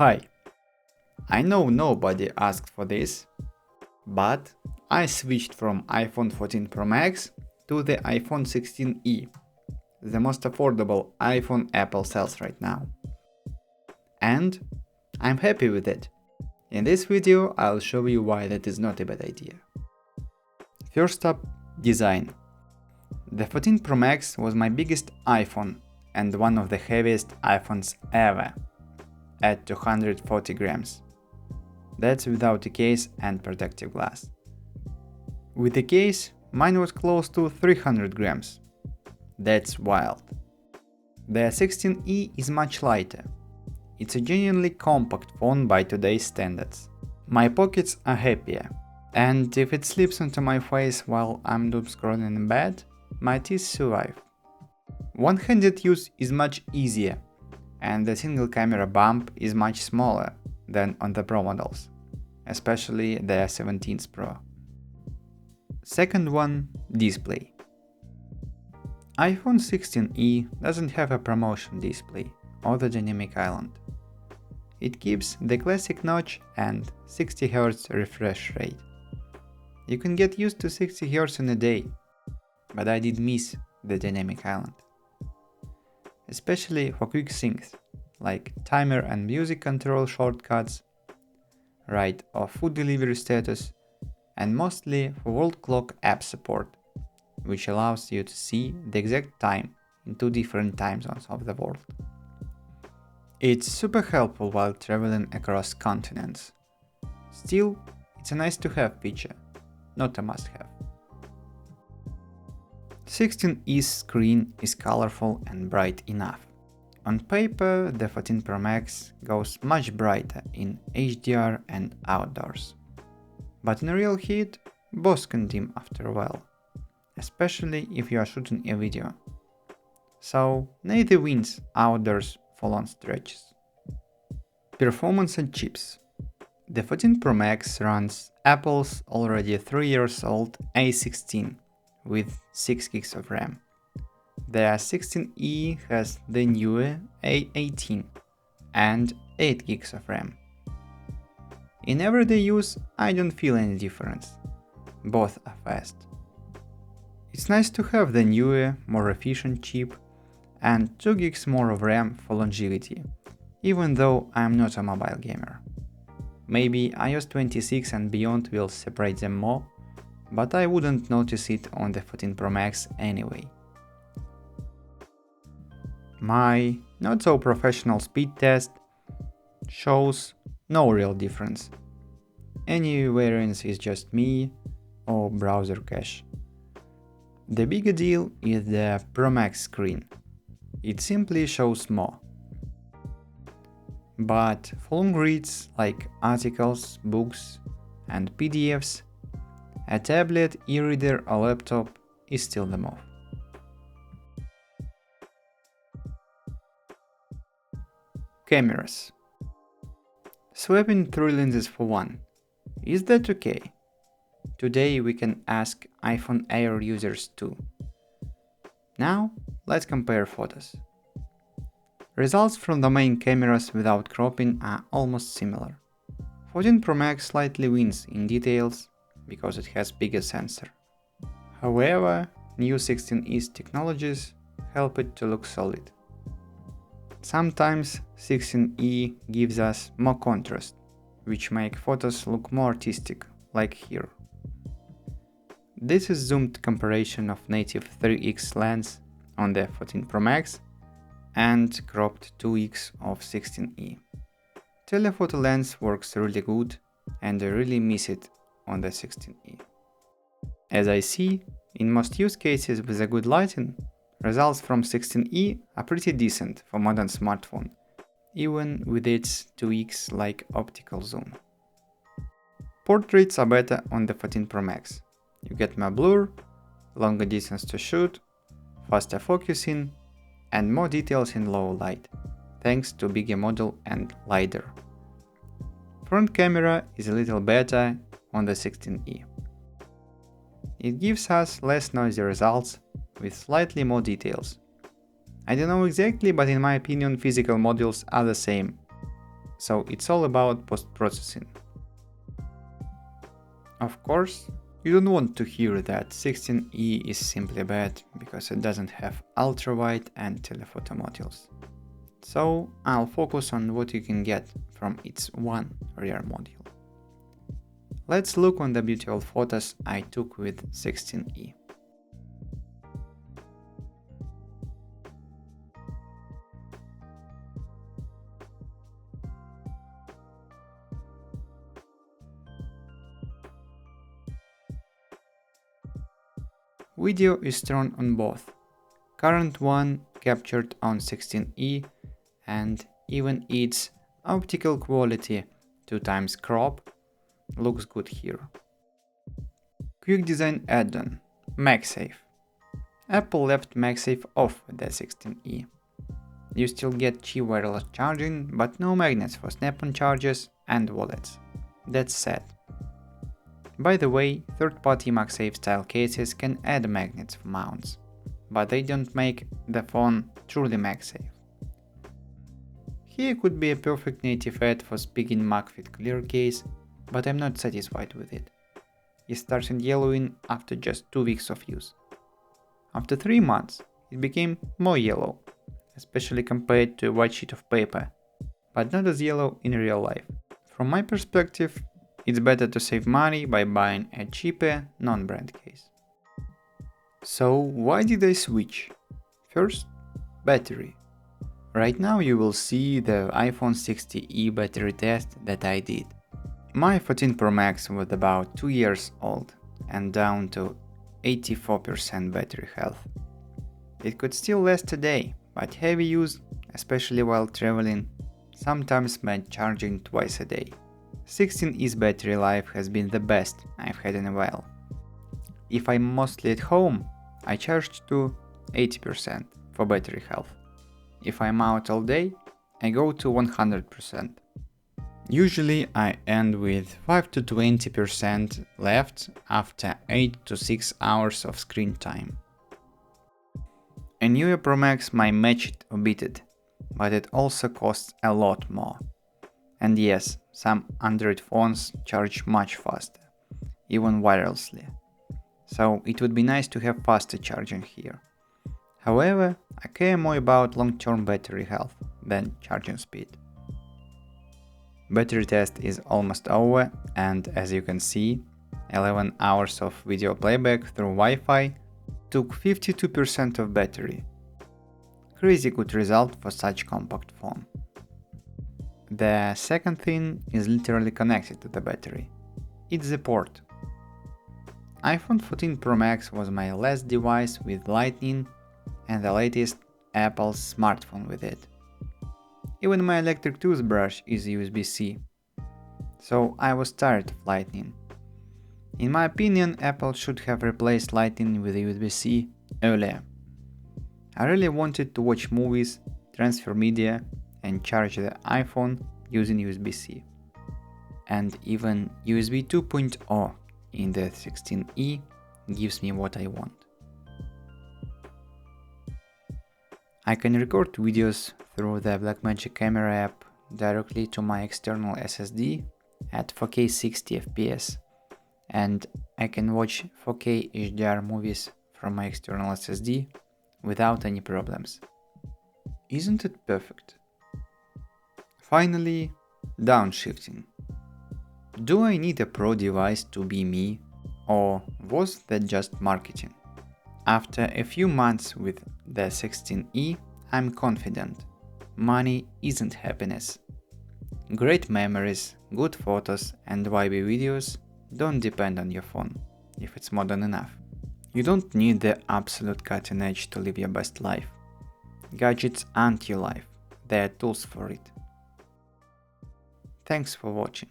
Hi, I know nobody asked for this, but I switched from iPhone 14 Pro Max to the iPhone 16e, the most affordable iPhone Apple sells right now. And I'm happy with it. In this video I'll show you why that is not a bad idea. First up, design. The 14 Pro Max was my biggest iPhone and one of the heaviest iPhones ever, at 240 grams. That's without a case and protective glass. With the case, mine was close to 300 grams. That's wild. The 16e is much lighter. It's a genuinely compact phone by today's standards. My pockets are happier, and if it slips onto my face while I'm doom scrolling in bed, my teeth survive. One-handed use is much easier, and the single camera bump is much smaller than on the Pro models, especially the 17th Pro. Second one, display. iPhone 16e doesn't have a promotion display or the dynamic island. It keeps the classic notch and 60Hz refresh rate. You can get used to 60Hz in a day, but I did miss the dynamic island. Especially for quick things, like timer and music control shortcuts, right of food delivery status, and mostly for world clock app support, which allows you to see the exact time in two different time zones of the world. It's super helpful while traveling across continents. Still, it's a nice to have feature, not a must have. 16e's screen is colorful and bright enough. On paper, the 14 Pro Max goes much brighter in HDR and outdoors. But in real heat, both can dim after a while, especially if you are shooting a video. So neither wins outdoors for long stretches. Performance and chips. The 14 Pro Max runs Apple's already 3 years old A16 with 6 GB of RAM. The 16e has the newer A18 and 8 GB of RAM. In everyday use, I don't feel any difference. Both are fast. It's nice to have the newer, more efficient chip and 2 GB more of RAM for longevity, even though I'm not a mobile gamer. Maybe iOS 26 and beyond will separate them more, but I wouldn't notice it on the 14 Pro Max anyway. My not so professional speed test shows no real difference. Any variance is just me or browser cache. The bigger deal is the Pro Max screen. It simply shows more. But for long reads like articles, books, and PDFs, a tablet, e-reader or laptop is still the move. Cameras. Swapping 3 lenses for one. Is that okay? Today we can ask iPhone Air users too. Now let's compare photos. Results from the main cameras without cropping are almost similar. 14 Pro Max slightly wins in details because it has bigger sensor. However, new 16e's technologies help it to look solid. Sometimes 16e gives us more contrast, which make photos look more artistic, like here. This is zoomed comparison of native 3x lens on the 14 Pro Max and cropped 2x of 16e. Telephoto lens works really good and I really miss it on the 16e. As I see, in most use cases with a good lighting, results from 16e are pretty decent for modern smartphone, even with its 2x like optical zoom. Portraits are better on the 14 Pro Max. You get more blur, longer distance to shoot, faster focusing, and more details in low light, thanks to bigger model and LiDAR. Front camera is a little better on the 16e. It gives us less noisy results with slightly more details. I don't know exactly, but in my opinion physical models are the same, so it's all about post-processing. Of course, you don't want to hear that 16E is simply bad because it doesn't have ultra-wide and telephoto modules. So I'll focus on what you can get from its one rare module. Let's look on the beautiful photos I took with 16E. Video is thrown on both. Current one captured on 16E and even its optical quality 2x crop looks good here. Quick design add-on MagSafe. Apple left MagSafe off with the 16E. You still get cheap wireless charging, but no magnets for snap-on charges and wallets. That's sad. By the way, third-party MagSafe style cases can add magnets for mounts, but they don't make the phone truly MagSafe. Here could be a perfect native add for speaking MagFit clear case, but I'm not satisfied with it. It started yellowing after just 2 weeks of use. After 3 months, it became more yellow, especially compared to a white sheet of paper, but not as yellow in real life. From my perspective, it's better to save money by buying a cheaper, non-brand case. So why did I switch? First, battery. Right now you will see the iPhone 60e battery test that I did. My 14 Pro Max was about 2 years old and down to 84% battery health. It could still last a day, but heavy use, especially while traveling, sometimes meant charging twice a day. 16E's battery life has been the best I've had in a while. If I'm mostly at home, I charge to 80% for battery health. If I'm out all day, I go to 100%. Usually I end with 5 to 20% left after 8 to 6 hours of screen time. A newer Pro Max might match it or beat it, but it also costs a lot more. And yes, some Android phones charge much faster, even wirelessly. So it would be nice to have faster charging here. However, I care more about long-term battery health than charging speed. Battery test is almost over, and as you can see, 11 hours of video playback through Wi-Fi took 52% of battery. Crazy good result for such compact phone. The second thing is literally connected to the battery. It's the port. iPhone 14 Pro Max was my last device with Lightning and the latest Apple smartphone with it. Even my electric toothbrush is USB-C. So I was tired of Lightning. In my opinion, Apple should have replaced Lightning with USB-C earlier. I really wanted to watch movies, transfer media, and charge the iPhone using USB-C. And even USB 2.0 in the 16E gives me what I want. I can record videos through the Blackmagic camera app directly to my external SSD at 4K 60 FPS, and I can watch 4K HDR movies from my external SSD without any problems. Isn't it perfect? Finally, downshifting. Do I need a pro device to be me, or was that just marketing? After a few months with the 16E, I'm confident. Money isn't happiness. Great memories, good photos and vibey videos don't depend on your phone, if it's modern enough. You don't need the absolute cutting edge to live your best life. Gadgets aren't your life, they are tools for it. Thanks for watching.